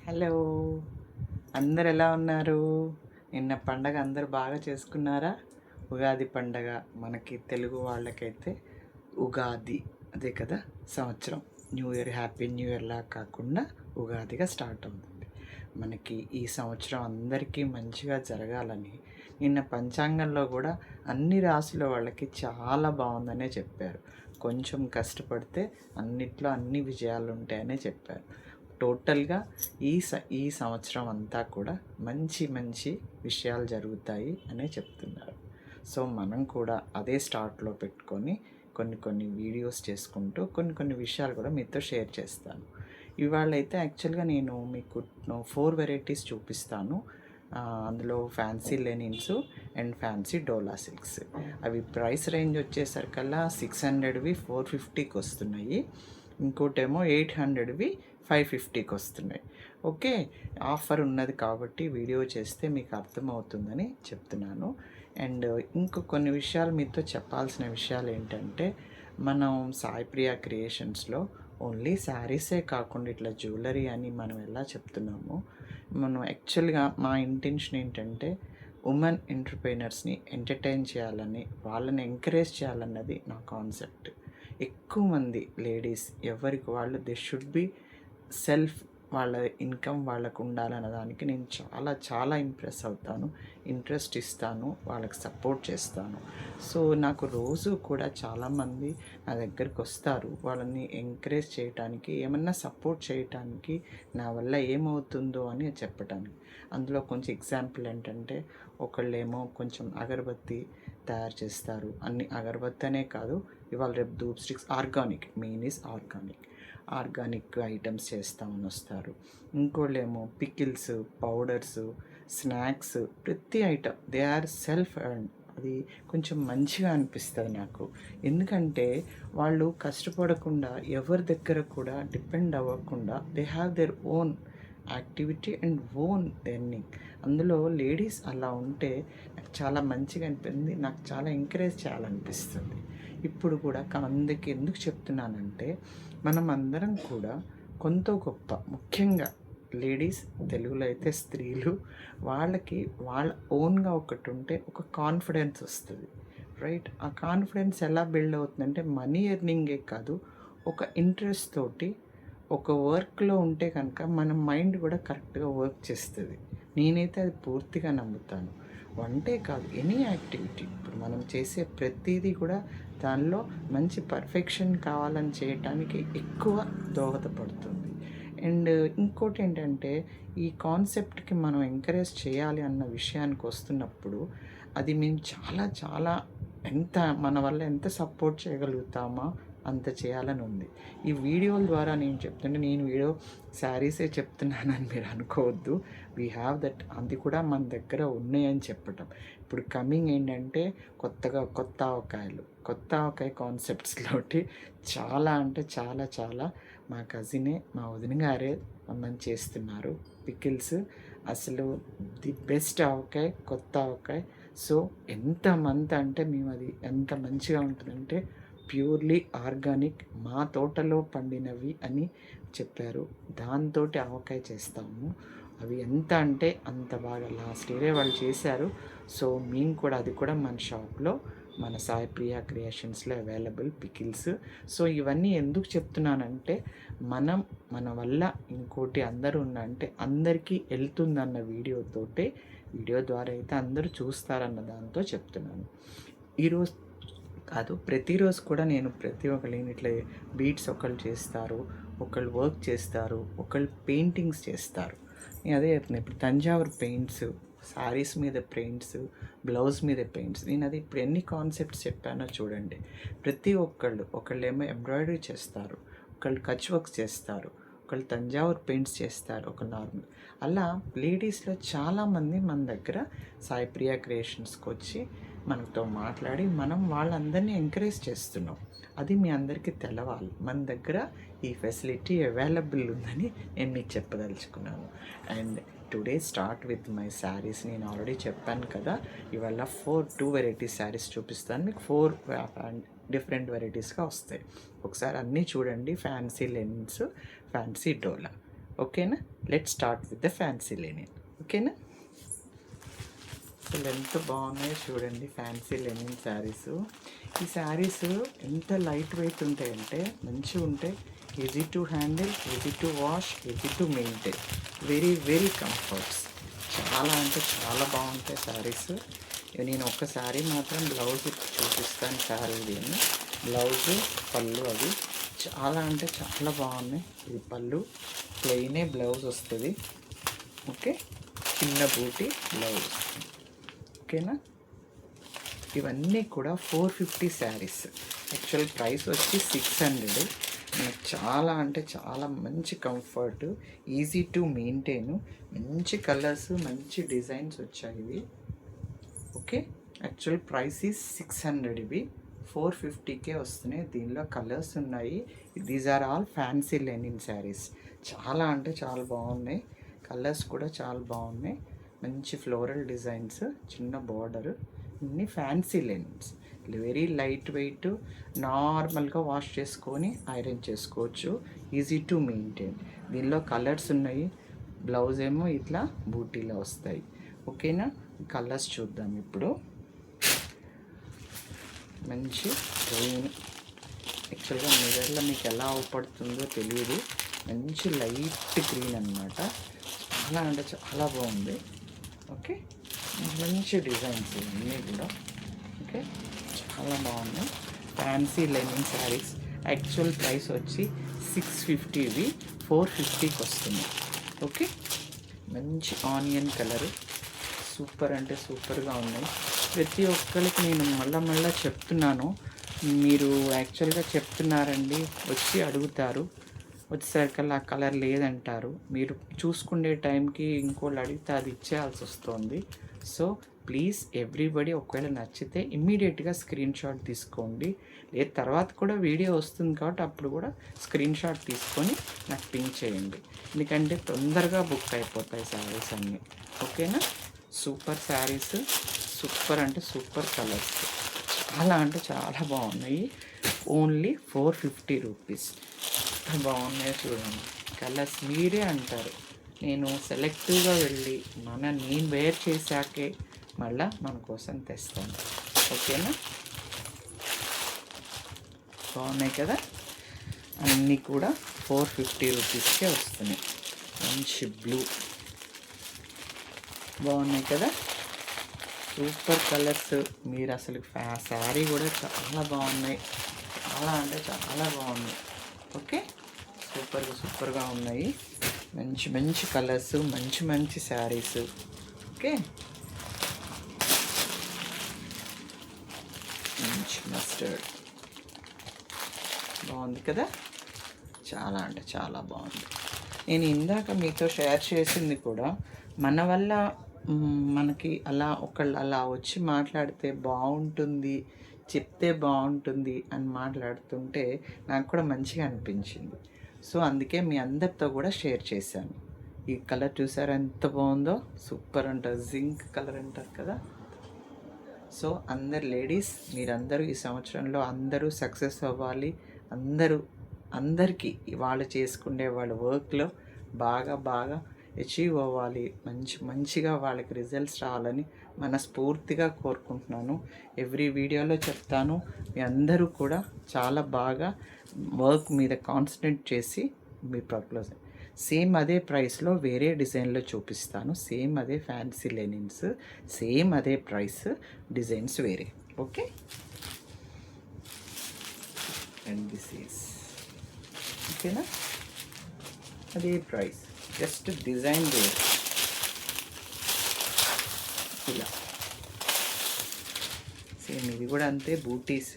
Hello, అందరు ఎలా ఉన్నారు? నిన్న పండగ అందరు బాగా చేసుకున్నారా? ఉగాది పండగ మనకి తెలుగు వాళ్ళకైతే ఉగాది అదే కదా సంవత్సరం. న్యూ ఇయర్, హ్యాపీ న్యూ ఇయర్లా కాకుండా ఉగాదిగా స్టార్ట్ అవుతుంది. మనకి ఈ సంవత్సరం అందరికీ మంచిగా జరగాలని నిన్న పంచాంగంలో కూడా అన్ని రాసుల వాళ్ళకి చాలా బాగుందనే చెప్పారు. కొంచెం కష్టపడితే అన్నిట్లో అన్ని విజయాలు ఉంటాయనే చెప్పారు. టోటల్గా ఈ సంవత్సరం అంతా కూడా మంచి మంచి విషయాలు జరుగుతాయి అనే చెప్తున్నారు. సో మనం కూడా అదే స్టార్ట్లో పెట్టుకొని కొన్ని వీడియోస్ చేసుకుంటూ కొన్ని విషయాలు కూడా మీతో షేర్ చేస్తాను. ఇవాళ అయితే యాక్చువల్గా నేను మీకు 4 వెరైటీస్ చూపిస్తాను. అందులో fancy linens and fancy dola silks. అవి ప్రైస్ రేంజ్ వచ్చేసరికల్లా 600వి 450కి వస్తున్నాయి. ఇంకోటేమో 800వి 550కి వస్తున్నాయి. ఓకే, ఆఫర్ ఉన్నది కాబట్టి వీడియో చేస్తే మీకు అర్థమవుతుందని చెప్తున్నాను. అండ్ ఇంకో కొన్ని విషయాలు మీతో చెప్పాల్సిన విషయాలు ఏంటంటే, మనం సాయిప్రియ క్రియేషన్స్లో ఓన్లీ శారీసే కాకుండా ఇట్లా జ్యువెలరీ అని మనం ఎలా చెప్తున్నామో, మనం యాక్చువల్గా మా ఇంటెన్షన్ ఏంటంటే ఉమెన్ ఎంటర్ప్రైనర్స్ని ఎంటర్టైన్ చేయాలని, వాళ్ళని ఎంకరేజ్ చేయాలన్నది నా కాన్సెప్ట్. ఎక్కువ మంది లేడీస్ ఎవరికి వాళ్ళు దే షుడ్ బి సెల్ఫ్, వాళ్ళ ఇన్కమ్ వాళ్ళకు ఉండాలన్న దానికి నేను చాలా చాలా ఇంప్రెస్ అవుతాను, ఇంట్రెస్ట్ ఇస్తాను, వాళ్ళకి సపోర్ట్ చేస్తాను. సో నాకు రోజు కూడా చాలామంది నా దగ్గరికి వస్తారు, వాళ్ళని ఎంకరేజ్ చేయటానికి, ఏమన్నా సపోర్ట్ చేయటానికి, నా వల్ల ఏమవుతుందో అని చెప్పటానికి. అందులో కొంచెం ఎగ్జాంపుల్ ఏంటంటే, ఒకళ్ళేమో కొంచెం అగరబత్తి తయారు చేస్తారు. అన్ని అగరబత్తి అనే కాదు, ఇవాళ రేపు dhoop sticks organic, main is organic items చేస్తామని వస్తారు. ఇంకోళ్ళేమో పికిల్స్, పౌడర్స్, స్నాక్స్, ప్రతి item they are self earn. అది కొంచెం మంచిగా అనిపిస్తుంది నాకు. ఎందుకంటే వాళ్ళు కష్టపడకుండా, ఎవరి దగ్గర కూడా డిపెండ్ అవ్వకుండా, they have their own activity and own earning. అందులో లేడీస్ అలా ఉంటే నాకు చాలా మంచిగా అనిపించింది, నాకు చాలా ఎంకరేజ్ చేయాలనిపిస్తుంది. ఇప్పుడు కూడా అందుకే ఎందుకు చెప్తున్నానంటే, మనం అందరం కూడా కొంత గొప్ప, ముఖ్యంగా లేడీస్, తెలుగులో అయితే స్త్రీలు, వాళ్ళకి వాళ్ళ ఓన్గా ఒకటి ఉంటే ఒక కాన్ఫిడెన్స్ వస్తుంది, రైట్? ఆ కాన్ఫిడెన్స్ ఎలా బిల్డ్ అవుతుందంటే మనీ ఎర్నింగే కాదు, ఒక ఇంట్రెస్ట్ తోటి ఒక వర్క్లో ఉంటే కనుక మన మైండ్ కూడా కరెక్ట్గా వర్క్ చేస్తుంది. నేనైతే అది పూర్తిగా నమ్ముతాను. వంటే కాదు, ఎనీ యాక్టివిటీ, ఇప్పుడు మనం చేసే ప్రతిదీ కూడా దానిలో మంచి పర్ఫెక్షన్ కావాలని చేయటానికి ఎక్కువ దోహదపడుతుంది. అండ్ ఇంకోటి ఏంటంటే, ఈ కాన్సెప్ట్కి మనం ఎంకరేజ్ చేయాలి అన్న విషయానికి వస్తున్నప్పుడు, అది మేము చాలా చాలా ఎంత మన వల్ల ఎంత సపోర్ట్ చేయగలుగుతామా అంత చేయాలని ఉంది. ఈ వీడియోల ద్వారా నేను చెప్తుంటే, నేను వీడియో శారీసే చెప్తున్నానని మీరు అనుకోవద్దు. వీ హ్యావ్ దట్, అది కూడా మన దగ్గర ఉన్నాయని చెప్పటం. ఇప్పుడు కమింగ్ ఏంటంటే, కొత్త ఆవకాయ కాన్సెప్ట్స్లోటి చాలా అంటే చాలా చాలా మా కజినే, మా వదిన గారే మనం చేస్తున్నారు పికిల్స్. అసలు ది బెస్ట్ ఆవకాయ, కొత్త ఆవకాయ. సో ఎంతమంది అంటే మేము అది ఎంత మంచిగా ఉంటుందంటే, ప్యూర్లీ ఆర్గానిక్, మా తోటలో పండినవి అని చెప్పారు. దాంతో ఆవకాయ చేస్తాము. అవి ఎంత అంటే అంత బాగా లాస్ట్ ఇయరే వాళ్ళు చేశారు. సో మేము కూడా, అది కూడా మన షాప్లో, మన సాయి ప్రియా క్రియేషన్స్లో అవైలబుల్ పికిల్స్. సో ఇవన్నీ ఎందుకు చెప్తున్నానంటే, మన వల్ల ఇంకోటి అందరూ అంటే అందరికీ వెళ్తుందన్న వీడియో ద్వారా అయితే అందరూ చూస్తారన్న దాంతో చెప్తున్నాను. ఈరోజు కాదు, ప్రతిరోజు కూడా నేను ప్రతి ఒక్కళ్ళు ఇట్లా బీట్స్ ఒకళ్ళు చేస్తారు, ఒకళ్ళు వర్క్ చేస్తారు, ఒకళ్ళు పెయింటింగ్స్ చేస్తారు. నేను అదే చెప్తున్నాను. ఇప్పుడు తంజావూరు పెయింట్స్, శారీస్ మీద పెయింట్స్, బ్లౌజ్ మీద పెయింట్స్, నేను అది ఇప్పుడు ఎన్ని కాన్సెప్ట్స్ చెప్పానో చూడండి. ప్రతి ఒకళ్ళేమో ఎంబ్రాయిడరీ చేస్తారు, ఒకళ్ళు కచ్ వర్క్స్ చేస్తారు, ఒకళ్ళు తంజావూరు పెయింట్స్ చేస్తారు, ఒక నార్మల్. అలా లేడీస్లో చాలామంది మన దగ్గర సాయి ప్రియా క్రియేషన్స్కి వచ్చి మనతో మాట్లాడి మనం వాళ్ళందరినీ ఎంకరేజ్ చేస్తున్నాం. అది మీ అందరికీ తెలవాలి. మన దగ్గర ఈ ఫెసిలిటీ అవైలబుల్ ఉందని నేను మీకు చెప్పదలుచుకున్నాను. And today start with my saris. నేను ఆల్రెడీ చెప్పాను కదా, ఇవాళ 2 వెరైటీస్ శారీస్ చూపిస్తాను మీకు. 4 డిఫరెంట్ వెరైటీస్గా వస్తాయి. ఒకసారి అన్నీ చూడండి. ఫ్యాన్సీ లెనిన్స్, ఫ్యాన్సీ డోలా. ఓకేనా. Let start with the fancy Lenin. ఓకేనా. అసలు ఎంత బాగున్నాయో చూడండి ఫ్యాన్సీ లెనిన్ శారీస్. ఈ శారీస్ ఎంత లైట్ వెయిట్ ఉంటాయంటే మంచిగా ఉంటాయి. Easy to handle, easy to wash, easy to maintain, very very comforts. చాలా అంటే చాలా బాగుంటాయి శారీస్. నేను ఒక్క శారీ మాత్రం బ్లౌజ్ చూపిస్తాను శారీది అని. బ్లౌజు పళ్ళు అవి చాలా అంటే చాలా బాగున్నాయి. ఇది పళ్ళు ప్లెయినే బ్లౌజ్ వస్తుంది. ఓకే, చిన్న బూటీ బ్లౌజ్. ఓకేనా. ఇవన్నీ కూడా 450 శారీస్. యాక్చువల్ ప్రైస్ వచ్చి 600. మనకు చాలా అంటే చాలా మంచి కంఫర్ట్, ఈజీ టు మెయింటైన్, మంచి కలర్స్, మంచి డిజైన్స్ వచ్చాయి ఇవి. Okay, actual price is 600. ఇవి 450కే వస్తున్నాయి. దీనిలో కలర్స్ ఉన్నాయి. These are all fancy linen saris. చాలా అంటే చాలా బాగున్నాయి. కలర్స్ కూడా చాలా బాగున్నాయి. మంచి ఫ్లోరల్ డిజైన్స్, చిన్న బార్డర్, ఇన్ని fancy linens. Very light weight, నార్మల్గా వాష్ చేసుకొని ఐరన్ చేసుకోవచ్చు, ఈజీ టు మెయింటైన్. దీనిలో కలర్స్ ఉన్నాయి. బ్లౌజ్ ఏమో ఇట్లా బూటీలో వస్తాయి. ఓకేనా. కలర్స్ చూద్దాం ఇప్పుడు. మంచి గ్రీన్, యాక్చువల్గా మిర్రర్లో మీకు ఎలా అవపడుతుందో తెలియదు. మంచి లైట్ గ్రీన్ అనమాట. చాలా అంటే చాలా బాగుంది. ఓకే, మంచి డిజైన్స్ ఇవన్నీ కూడా. ఓకే, చాలా బాగున్నాయి. Fancy linen saris. Actual price వచ్చి 650. ఇవి 450కి వస్తుంది. ఓకే, మంచి ఆనియన్ కలరు, సూపర్ అంటే సూపర్గా ఉన్నాయి. ప్రతి ఒక్కరికి నేను మళ్ళా చెప్తున్నాను. మీరు యాక్చువల్గా చెప్తున్నారండి, వచ్చి అడుగుతారు, వచ్చేసరికల్లా ఆ కలర్ లేదంటారు. మీరు చూసుకునే టైంకి ఇంకోళ్ళు అడిగితే అది ఇచ్చేయాల్సి వస్తుంది. సో ప్లీజ్ ఎవ్రీబడి, ఒకవేళ నచ్చితే ఇమ్మీడియట్గా స్క్రీన్ షాట్ తీసుకోండి. లేదు తర్వాత కూడా వీడియో వస్తుంది కాబట్టి అప్పుడు కూడా స్క్రీన్ షాట్ తీసుకొని నాకు పింక్ చేయండి. ఎందుకంటే తొందరగా బుక్ అయిపోతాయి శారీస్ అన్నీ. ఓకేనా. సూపర్ శారీస్, సూపర్ అంటే సూపర్ కలర్స్, చాలా అంటే చాలా బాగున్నాయి. Only 450 rupees. బాగున్నాయి చూడండి. కలర్స్ మీరే అంటారు. నేను సెలెక్టివ్గా వెళ్ళి నేను వేర్ చేశాకే మళ్ళీ మన కోసం తెస్తాను. ఓకేనా. బాగున్నాయి కదా. అన్నీ కూడా 450 రూపీస్కే వస్తున్నాయి. మంచి బ్లూ, బాగున్నాయి కదా. Super colours. మీరు అసలు శారీ కూడా చాలా బాగున్నాయి. చాలా అంటే చాలా బాగున్నాయి. ఓకే, సూపర్గా ఉన్నాయి. మంచి మంచి కలర్స్, మంచి మంచి శారీస్. ఓకే, మంచి మస్టర్డ్ బాగుంది కదా. చాలా అంటే చాలా బాగుంది. నేను ఇందాక మీతో షేర్ చేసింది కూడా మన వల్ల మనకి అలా ఒకళ్ళు అలా వచ్చి మాట్లాడితే బాగుంటుంది, చెప్తే బాగుంటుంది అని మాట్లాడుతుంటే నాకు కూడా మంచిగా అనిపించింది. సో అందుకే మీ అందరితో కూడా షేర్ చేశాను. ఈ కలర్ చూసారా ఎంత బాగుందో. సూపర్ అంటారు, జింక్ కలర్ అంటారు కదా. సో అందరు లేడీస్, మీరందరూ ఈ సంవత్సరంలో అందరూ సక్సెస్ అవ్వాలి. అందరికీ వాళ్ళు చేసుకునే వాళ్ళ వర్క్లో బాగా అచీవ్ అవ్వాలి. మంచిగా వాళ్ళకి రిజల్ట్స్ రావాలని మనస్ఫూర్తిగా కోరుకుంటున్నాను. ఎవ్రీ వీడియోలో చెప్తాను, మీ అందరూ కూడా చాలా బాగా వర్క్ మీద కాన్సన్ట్రేట్ చేసి మీ ప్రపోజ్ సేమ్ అదే ప్రైస్లో వేరే డిజైన్లో చూపిస్తాను. సేమ్ అదే ఫ్యాన్సీ లెనిన్స్, సేమ్ అదే ప్రైస్, డిజైన్స్ వేరే. ఓకే, అండ్ దిస్ ఈజ్ ఓకేనా. అదే ప్రైస్, జస్ట్ డిజైన్ వేరే. ఇలా సేమ్ ఇది కూడా అంతే. బూటీస్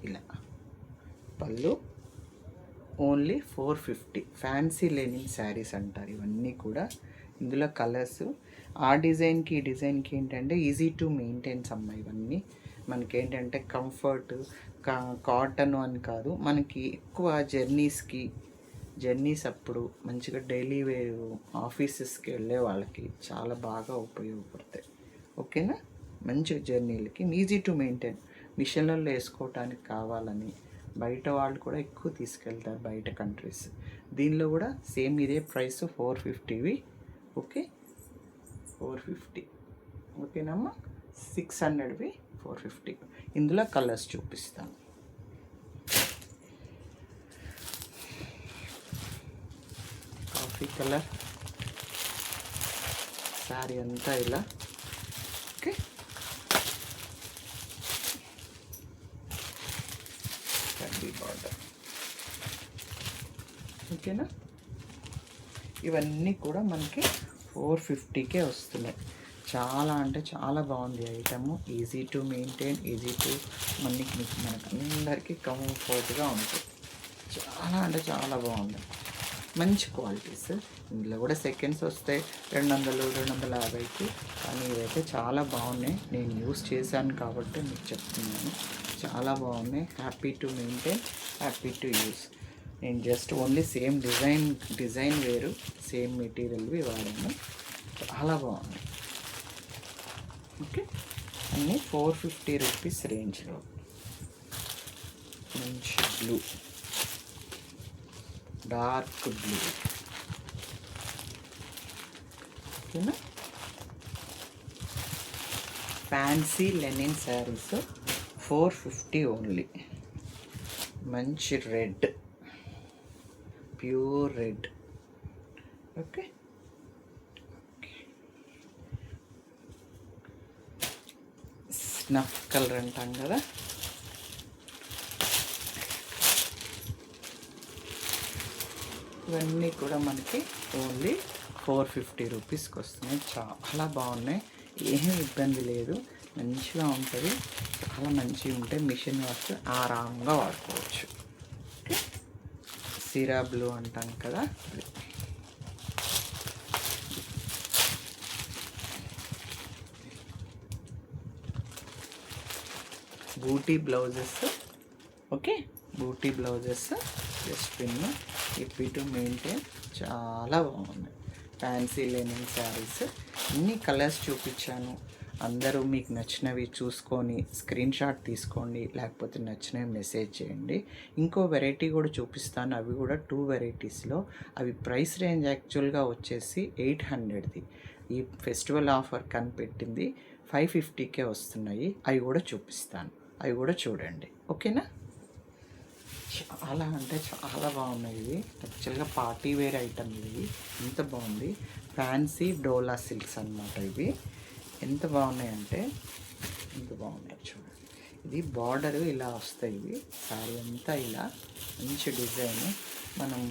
ఇలా, పళ్ళు ఓన్లీ 450. ఫ్యాన్సీ లెనిన్ శారీస్ అంటారు ఇవన్నీ కూడా. ఇందులో కలర్స్ ఆ డిజైన్కి ఈ డిజైన్కి ఏంటంటే ఈజీ టు మెయింటైన్స్ అమ్మ. ఇవన్నీ మనకేంటంటే కంఫర్ట్, కాటన్ అని కాదు, మనకి ఎక్కువ జర్నీస్ అప్పుడు మంచిగా డైలీ వేర్ ఆఫీసెస్కి వెళ్ళే వాళ్ళకి చాలా బాగా ఉపయోగపడతాయి. ఓకేనా. మంచి జర్నీలకి ఈజీ టు మెయింటైన్, మిషన్లలో వేసుకోవటానికి కావాలని బయట వాళ్ళు కూడా ఎక్కువ తీసుకెళ్తారు, బయట కంట్రీస్. దీనిలో కూడా సేమ్ ఇదే ప్రైస్ 450వి. ఓకే, 450. ఓకేనమ్మా, 600వి 450. ఇందులో కలర్స్ చూపిస్తాను. కాఫీ కలర్ శారీ అంతా ఇలా. ఓకే, కడ్డీ బార్డర్. ఓకేనా, ఇవన్నీ కూడా మనకి 450కే వస్తున్నాయి. చాలా అంటే చాలా బాగుంది item. Easy to maintain, easy to మనకి అందరికీ కంఫర్ట్గా ఉంటుంది. చాలా అంటే చాలా బాగుంది, మంచి క్వాలిటీస్. ఇందులో కూడా సెకండ్స్ వస్తాయి 200, 250కి. కానీ ఇవైతే చాలా బాగున్నాయి. నేను యూస్ చేశాను కాబట్టి మీకు చెప్తున్నాను. చాలా బాగున్నాయి. Happy to maintain, happy to use. నేను జస్ట్ ఓన్లీ సేమ్ డిజైన్ వేరు, సేమ్ మెటీరియల్వి వాడాను. చాలా బాగున్నాయి. ఓకే, అన్నీ 450 రూపీస్ రేంజ్లో. మంచి బ్లూ, డార్క్ బ్లూ. ఓకేనా, ఫ్యాన్సీ లెనిన్ శారీస్ 450 ఓన్లీ. మంచి red, pure red. Okay, snuff colour అంటాం కదా. ఇవన్నీ కూడా మనకి ఓన్లీ 450 రూపీస్కి వస్తున్నాయి. చాలా బాగున్నాయి, ఏమీ ఇబ్బంది లేదు, మంచిగా ఉంటుంది. చాలా మంచిగా ఉంటాయి. మిషన్ వాష్ ఆరాంగా వాడుకోవచ్చు. ఓకే, సిరా బ్లూ అంటాం కదా. బూటీ బ్లౌజెస్. ఓకే, బూటీ బ్లౌజెస్ జస్ట్ పిన్, ఇప్పి టు మెయింటైన్. చాలా బాగున్నాయి. Fancy linen saris. అన్ని కలర్స్ చూపించాను. అందరూ మీకు నచ్చినవి చూసుకొని స్క్రీన్ షాట్ తీసుకోండి, లేకపోతే నచ్చినవి మెసేజ్ చేయండి. ఇంకో వెరైటీ కూడా చూపిస్తాను. అవి కూడా 2 వెరైటీస్లో. అవి ప్రైస్ రేంజ్ యాక్చువల్గా వచ్చేసి 800ది. ఈ ఫెస్టివల్ ఆఫర్ కనిపెట్టింది 550కే వస్తున్నాయి. అవి కూడా చూపిస్తాను, అవి కూడా చూడండి. ఓకేనా, చాలా అంటే చాలా బాగున్నాయి. ఇవి యాక్చువల్గా పార్టీ వేర్ ఐటమ్. ఇవి ఎంత బాగుంది. ఫ్యాన్సీ డోలా సిల్క్స్ అన్నమాట. ఇవి ఎంత బాగున్నాయంటే ఎంత బాగున్నాయి చూడండి. ఇది బార్డర్ ఇలా వస్తాయి. ఇవి శారీ అంతా ఇలా మంచి డిజైన్. మనం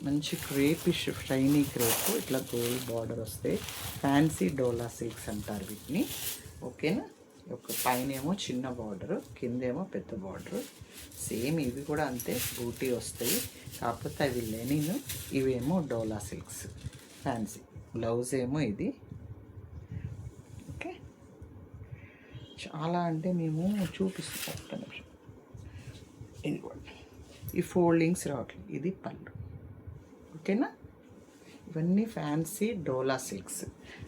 మంచి క్రేపిష్ షైనీ క్రేప్, ఇట్లా గోల్డ్ బార్డర్ వస్తాయి. ఫ్యాన్సీ డోలా సిల్క్స్ అంటారు వీటిని. ఓకేనా, ఒక పైన ఏమో చిన్న బార్డరు, కిందేమో పెద్ద బార్డరు. సేమ్ ఇవి కూడా అంతే, బూటీ వస్తాయి. కాకపోతే అవి లెనిన్, ఇవేమో డోలా సిల్క్స్ ఫ్యాన్సీ. బ్లౌజ్ ఏమో ఇది. ఓకే, చాలా అంటే మేము చూపిస్తాం. ఒక్క నిమిషం. ఇది కూడా ఈ ఫోల్డింగ్స్ రావట్లేదు. ఇది పళ్ళు. ఓకేనా, ఇవన్నీ ఫ్యాన్సీ డోలా సిల్క్స్.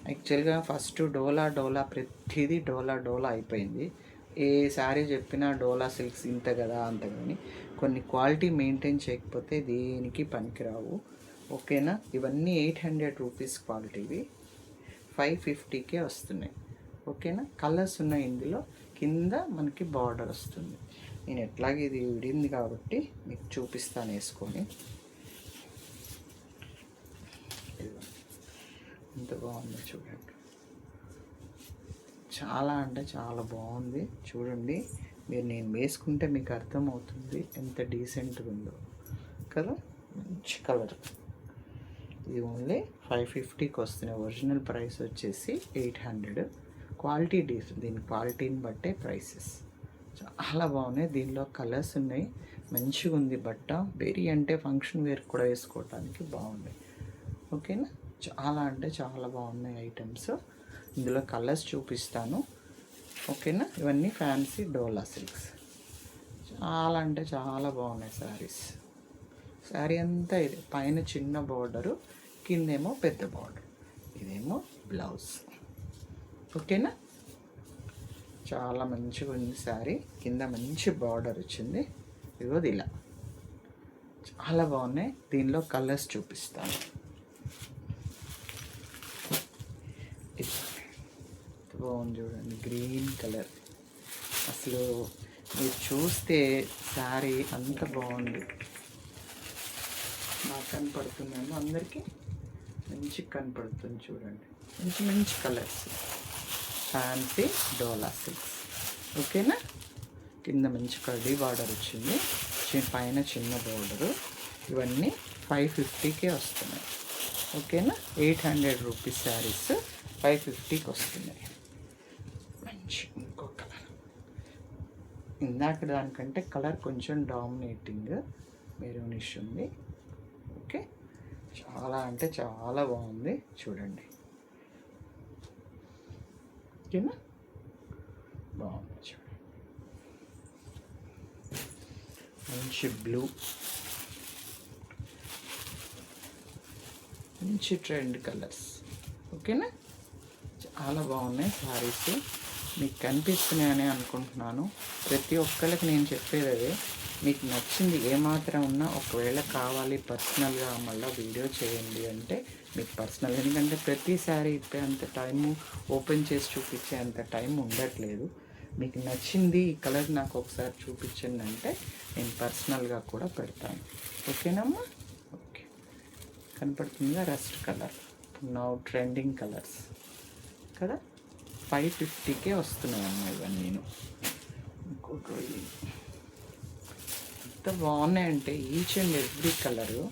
యాక్చువల్గా ఫస్ట్ డోలా ప్రతిదీ డోలా అయిపోయింది. ఏ శారీ చెప్పినా డోలా సిల్క్స్ ఇంత కదా అంత కానీ కొన్ని క్వాలిటీ మెయింటైన్ చేయకపోతే దేనికి పనికిరావు. ఓకేనా, ఇవన్నీ 800 రూపీస్ క్వాలిటీవి 550కే వస్తున్నాయి. ఓకేనా, కలర్స్ ఉన్నాయి ఇందులో. కింద మనకి బార్డర్ వస్తుంది. నేను ఎట్లాగే ఇది విడింది కాబట్టి మీకు చూపిస్తాను వేసుకొని. ఎంత బాగుందో చూడండి. చాలా అంటే చాలా బాగుంది. చూడండి మీరు, నేను వేసుకుంటే మీకు అర్థమవుతుంది ఎంత డీసెంట్గా ఉందో కదా. మంచి కలర్. ఇది ఓన్లీ 550కి వస్తున్నాయి. ఒరిజినల్ ప్రైస్ వచ్చేసి 800. క్వాలిటీ డీసెంట్, దీని క్వాలిటీని బట్టే ప్రైసెస్. చాలా బాగున్నాయి. దీనిలో కలర్స్ ఉన్నాయి. మంచిగా ఉంది బట్ట. వెరీ అంటే ఫంక్షన్ వేర్ కూడా వేసుకోవడానికి బాగున్నాయి. ఓకేనా, చాలా అంటే చాలా బాగున్నాయి ఐటమ్స్. ఇందులో కలర్స్ చూపిస్తాను. ఓకేనా, ఇవన్నీ ఫ్యాన్సీ డోలా సిల్క్స్. చాలా అంటే చాలా బాగున్నాయి శారీస్. శారీ అంతా ఇది, పైన చిన్న బార్డరు, కిందేమో పెద్ద బార్డర్. ఇదేమో బ్లౌజ్. ఓకేనా, చాలా మంచిగా ఉంది శారీ. కింద మంచి బార్డర్ వచ్చింది. ఇదిగోది ఇలా చాలా బాగున్నాయి. దీనిలో కలర్స్ చూపిస్తాను. బాగుంది చూడండి, గ్రీన్ కలర్. అసలు మీరు చూస్తే శారీ అంత బాగుంది. బాగా కనపడుతున్నాను అందరికీ, మంచి కనపడుతుంది చూడండి. మంచి మంచి కలర్స్, ఫ్యాన్సీ డోలా సిల్క్స్. ఓకేనా. కింద మంచి కడ్డీ బార్డర్ వచ్చింది, పైన చిన్న బార్డరు. ఇవన్నీ 550కే వస్తున్నాయి. ఓకేనా. 800 రూపీస్ శారీస్ 550కి వస్తున్నాయి. మంచి ఇంకో కలర్, ఇందాక దానికంటే కలర్ కొంచెం డామినేటింగ్ మెరూనిష్ ఉంది. ఓకే, చాలా అంటే చాలా బాగుంది చూడండి. ఓకేనా, బాగుంది చూడండి. మంచి బ్లూ, మంచి ట్రెండ్ కలర్స్. ఓకేనా, చాలా బాగున్నాయి శారీస్. మీకు కనిపిస్తున్నాయని అనుకుంటున్నాను. ప్రతి ఒక్కరికి నేను చెప్పేది అదే, మీకు నచ్చింది ఏమాత్రం ఉన్నా ఒకవేళ కావాలి పర్సనల్గా మళ్ళీ వీడియో చేయండి అంటే మీకు పర్సనల్, ఎందుకంటే ప్రతి శారీ ఇప్పేంత టైము ఓపెన్ చేసి చూపించే అంత టైం ఉండట్లేదు. మీకు నచ్చింది ఈ కలర్ నాకు ఒకసారి చూపించండి అంటే నేను పర్సనల్గా కూడా పెడతాను. ఓకేనమ్మా. ఓకే, కనపడుతుందిగా rust colour, now trending colours కదా. 550కే వస్తున్నాయమ్మా ఇవన్నీ. ఇంకోటి ఎంత బాగున్నాయంటే ఈచ్ అండ్ ఎవ్రీ కలరు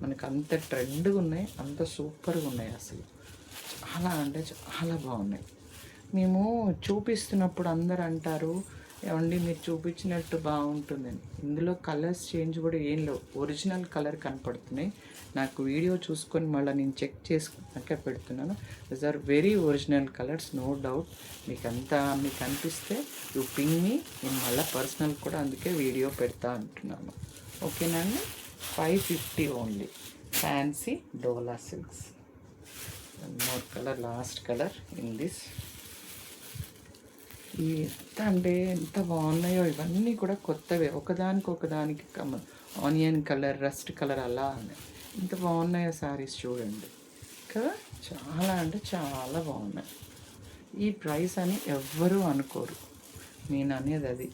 మనకు అంత ట్రెండ్గా ఉన్నాయి, అంత సూపర్గా ఉన్నాయి. అసలు చాలా అంటే చాలా బాగున్నాయి. మేము చూపిస్తున్నప్పుడు అందరు అంటారు, ఏమండి మీరు చూపించినట్టు బాగుంటుందని. ఇందులో కలర్స్ చేంజ్ కూడా ఏం లేవు, ఒరిజినల్ కలర్ కనపడుతున్నాయి. నాకు వీడియో చూసుకొని మళ్ళీ నేను చెక్ చేసుకున్నాక పెడుతున్నాను. These are very original colours, no doubt. మీకు అనిపిస్తే యూ పింగ్ మీ, నేను మళ్ళీ పర్సనల్ కూడా అందుకే వీడియో పెడతా అంటున్నాను. ఓకేనా అండి. 550 only, fancy dola silks. One more colour, last colour in this. ఎంత అంటే ఎంత బాగున్నాయో ఇవన్నీ కూడా కొత్తవే, ఒకదానికి ఆనియన్ కలర్, రస్ట్ కలర్ అలా ఉన్నాయి. ఎంత బాగున్నాయో శారీస్ చూడండి కదా. చాలా అంటే చాలా బాగున్నాయి. ఈ ప్రైస్ అని ఎవ్వరూ అనుకోరు. నేను అనేది అది,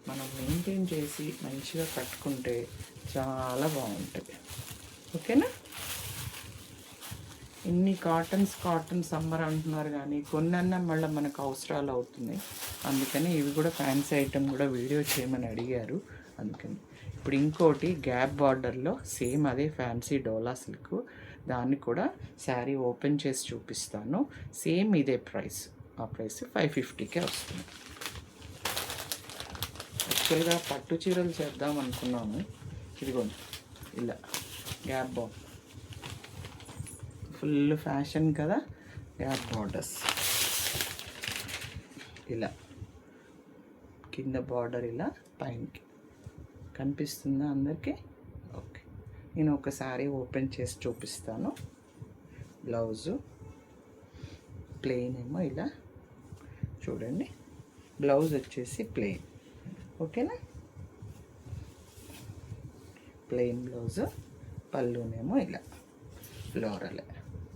మనం మెయింటైన్ చేసి మంచిగా కట్టుకుంటే చాలా బాగుంటుంది. ఓకేనా. ఇన్ని కాటన్ సమ్మర్ అంటున్నారు, కానీ కొన్నన్నా మళ్ళీ మనకు అవసరాలు అవుతున్నాయి. అందుకని ఇవి కూడా ఫ్యాన్సీ ఐటమ్ కూడా వీడియో చేయమని అడిగారు, అందుకని. ఇప్పుడు ఇంకోటి గ్యాప్ బార్డర్లో సేమ్ అదే ఫ్యాన్సీ డోలా సిల్క్, దాన్ని కూడా శారీ ఓపెన్ చేసి చూపిస్తాను. సేమ్ ఇదే ప్రైస్, ఆ ప్రైస్ 550కే వస్తుంది. యాక్చువల్గా పట్టు చీరలు చేద్దాం అనుకున్నాము. ఇదిగోండి ఇలా గ్యాప్ బార్డర్, ఫుల్ ఫ్యాషన్ కదా. గ్యాప్ బార్డర్స్ ఇలా, కింద బార్డర్ ఇలా, పైనకి కనిపిస్తుందా అందరికీ? ఓకే, నేను ఒకసారి ఓపెన్ చేసి చూపిస్తాను. బ్లౌజు ప్లెయిన్ ఏమో ఇలా చూడండి, బ్లౌజ్ వచ్చేసి ప్లెయిన్. ఓకేనా, ప్లెయిన్ బ్లౌజు, పళ్ళునేమో ఇలా ఫ్లోరల్.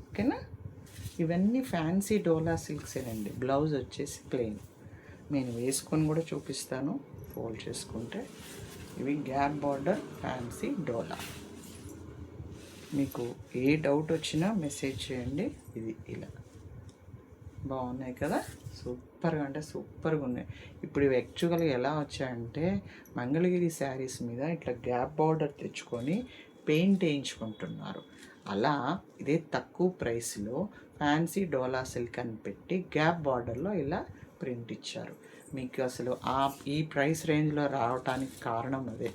ఓకేనా. ఇవన్నీ ఫ్యాన్సీ డోలా సిల్క్సేనండి. బ్లౌజ్ వచ్చేసి ప్లెయిన్. నేను వేసుకొని కూడా చూపిస్తాను ఫోల్డ్ చేసుకుంటే. ఇవి గ్యాప్ బార్డర్ ఫ్యాన్సీ డోలా. మీకు ఏ డౌట్ వచ్చినా మెసేజ్ చేయండి. ఇది ఇలా బాగున్నాయి కదా, సూపర్గా అంటే సూపర్గా ఉన్నాయి. ఇప్పుడు ఇవి యాక్చువల్గా ఎలా వచ్చాయంటే మంగళగిరి శారీస్ మీద ఇట్లా గ్యాప్ బార్డర్ తెచ్చుకొని పెయింట్ వేయించుకుంటున్నారు. అలా ఇదే తక్కువ ప్రైస్లో ఫ్యాన్సీ డోలా సిల్క్ అని పెట్టి గ్యాప్ బార్డర్లో ఇలా ప్రింట్ ఇచ్చారు. మీకు అసలు ఈ ప్రైస్ రేంజ్లో రావడానికి కారణం అదే,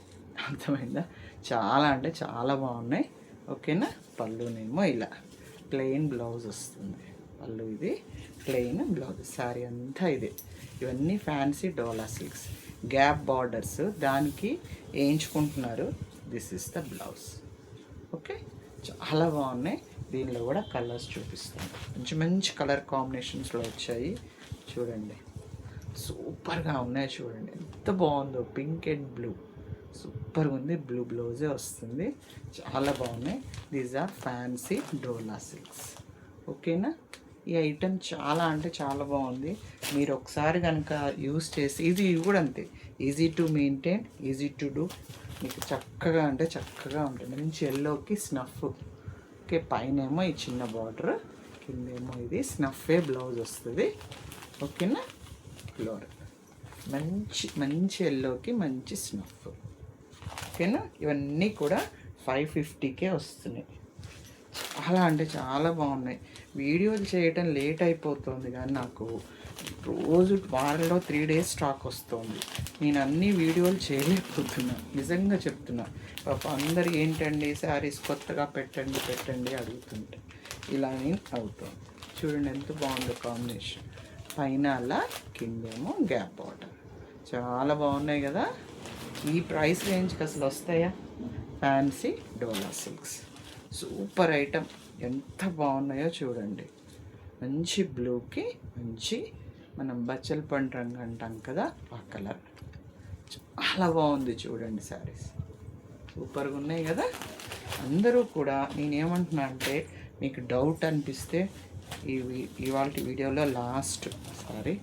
అర్థమైందా. చాలా అంటే చాలా బాగున్నాయి. ఓకేనా. పళ్ళునేమో ఇలా ప్లెయిన్ బ్లౌజ్ వస్తుంది, పళ్ళు ఇది ప్లెయిన్ బ్లౌజ్, శారీ అంతా ఇదే. ఇవన్నీ ఫ్యాన్సీ డోలా సిల్క్స్, గ్యాప్ బార్డర్స్ దానికి వేయించుకుంటున్నారు. This is the blouse. Okay, చాలా బాగున్నాయి. దీనిలో కూడా కలర్స్ చూపిస్తాను. మంచి మంచి కలర్ కాంబినేషన్స్లో వచ్చాయి చూడండి, సూపర్గా ఉన్నాయి చూడండి, ఎంత బాగుందో. పింక్ అండ్ బ్లూ సూపర్గా ఉంది. బ్లూ బ్లౌజే వస్తుంది. చాలా బాగున్నాయి. These are fancy dola silks. ఓకేనా. ఈ ఐటెం చాలా అంటే చాలా బాగుంది. మీరు ఒకసారి కనుక యూస్ చేసి, ఇది కూడా అంతే, easy to maintain, easy to do. మీకు చక్కగా అంటే చక్కగా ఉంటుంది. మంచి ఎల్లోకి స్నఫ్. ఓకే, పైన ఏమో ఈ చిన్న బార్డర్, కిందేమో ఇది స్నఫే బ్లౌజ్ వస్తుంది. ఓకేనా. ఫ్లోర్ మంచి మంచి ఎల్లోకి మంచి స్నఫ్. ఓకేనా. ఇవన్నీ కూడా 550కే వస్తున్నాయి. చాలా అంటే చాలా బాగున్నాయి. వీడియోలు చేయటం లేట్ అయిపోతుంది, కానీ నాకు రోజు వారంలో 3 days స్టాక్ వస్తుంది. నేను అన్ని వీడియోలు చేయలేకపోతున్నా, నిజంగా చెప్తున్నా. పాప అందరు ఏంటండి శారీస్ కొత్తగా పెట్టండి అడుగుతుంటే ఇలా నేను అవుతాను. చూడండి ఎంత బాగుందో కాంబినేషన్. పైన అలా, కిందేమో గ్యాప్ బార్డర్. చాలా బాగున్నాయి కదా. ఈ ప్రైస్ రేంజ్కి అసలు వస్తాయా? ఫ్యాన్సీ డోలా సిల్క్స్ సూపర్ ఐటమ్. ఎంత బాగున్నాయో చూడండి. మంచి బ్లూకి మంచి మనం బచ్చల పండు రంగు అంటాం కదా, ఆ కలర్. చాలా బాగుంది చూడండి. శారీస్ సూపర్గా ఉన్నాయి కదా. అందరూ కూడా నేనేమంటున్నా అంటే, మీకు డౌట్ అనిపిస్తే ఇవాళ వీడియోలో లాస్ట్ సారీ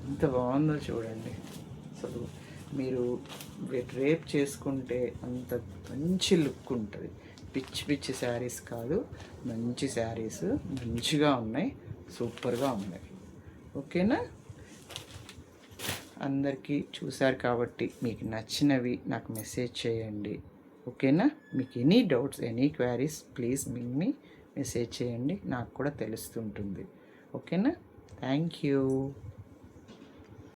ఎంత బాగుందో చూడండి. అసలు మీరు రేప్ చేసుకుంటే అంత మంచి లుక్ ఉంటుంది. పిచ్చి పిచ్చి శారీస్ కాదు, మంచి శారీస్ మంచిగా ఉన్నాయి, సూపర్గా ఉన్నాయి. ఓకేనా. అందరికీ చూశారు కాబట్టి మీకు నచ్చినవి నాకు మెసేజ్ చేయండి. ఓకేనా. మీకు any doubts, any queries please me message చేయండి, నాకు కూడా తెలుస్తుంటుంది. ఓకేనా. Thank you.